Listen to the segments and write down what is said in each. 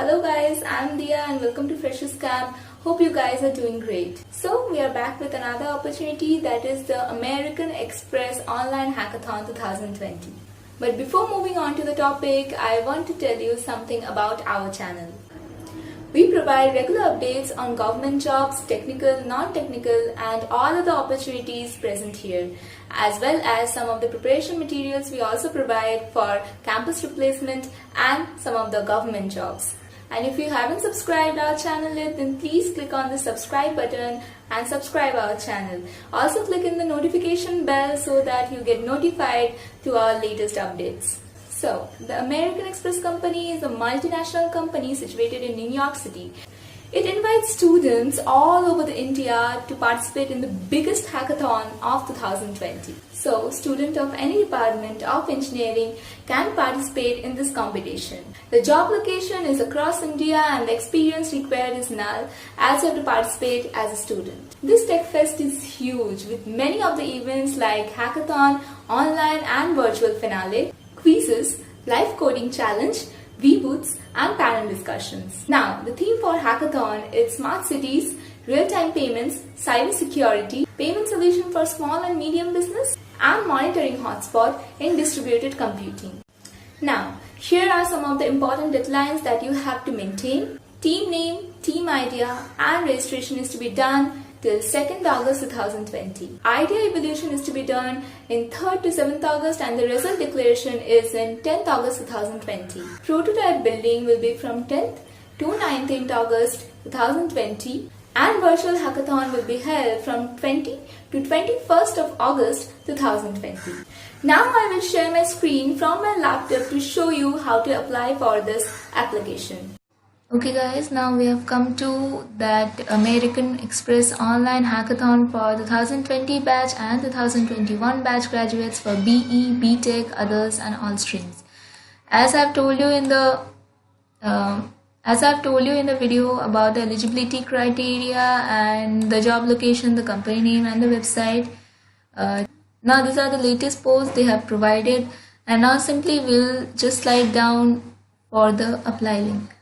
Hello guys, I'm Dia and welcome to Freshers Camp. Hope you guys are doing great. So we are back with another opportunity, that is the American Express Online Hackathon 2020. But before moving on to the topic, I want to tell you something about our channel. We provide regular updates on government jobs, technical, non-technical and all other opportunities present here, as well as some of the preparation materials we also provide for campus replacement and some of the government jobs. And if you haven't subscribed our channel yet, then please click on the subscribe button and subscribe our channel. Also click in the notification bell so that you get notified to our latest updates. So, the American Express Company is a multinational company situated in New York City. It invites students all over India to participate in the biggest hackathon of 2020. So, students of any department of engineering can participate in this competition. The job location is across India and the experience required is null, as you have to participate as a student. This Tech Fest is huge with many of the events like hackathon, online and virtual finale, quizzes, live coding challenge, V-booths and panel discussions. Now, the theme for hackathon is smart cities, real-time payments, cyber security, payment solution for small and medium business, and monitoring hotspot in distributed computing. Now, here are some of the important deadlines that you have to maintain. Team name, team idea and registration is to be done till 2nd August 2020. Idea evaluation is to be done in 3rd to 7th August and the result declaration is in 10th August 2020. Prototype building will be from 10th to 19th August 2020 and virtual hackathon will be held from 20 to 21st of August 2020. Now I will share my screen from my laptop to show you how to apply for this application. Okay guys, now we have come to that American Express Online Hackathon for 2020 batch and 2021 batch graduates for BE, BTech, others and all streams. As I've told you in the video about the eligibility criteria and the job location, the company name and the website. Now these are the latest posts they have provided, and now simply we'll just slide down for the apply link.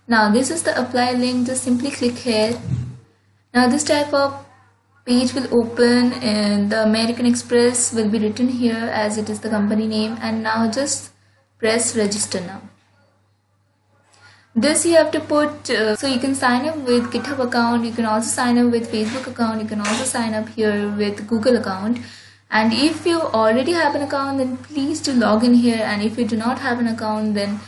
Now this is the apply link, just simply click here. Now this type of page will open and the American Express will be written here as it is the company name, and now just press register now. This you have to put, so you can sign up with GitHub account, you can also sign up with Facebook account, you can also sign up here with Google account. And if you already have an account, then please do log in here, and if you do not have an account, then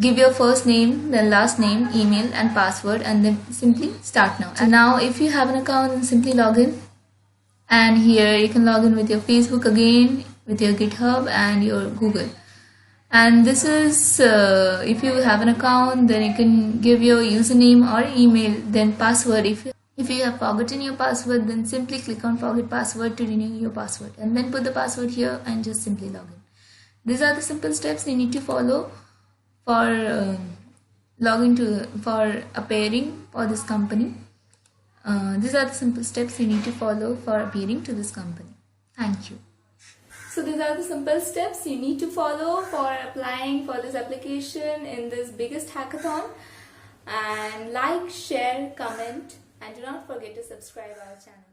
give your first name, then last name, email and password, and then simply start now. And now if you have an account, then simply log in, and here you can log in with your Facebook again, with your GitHub and your Google. And this is if you have an account, then you can give your username or email, then password. If you have forgotten your password, then simply click on forget password to renew your password, and then put the password here and just simply log in. These are the simple steps you need to follow for for appearing for this company. These are the simple steps you need to follow for appearing to this company. Thank you. So these are the simple steps you need to follow for applying for this application in this biggest hackathon. And like, share, comment, and do not forget to subscribe our channel.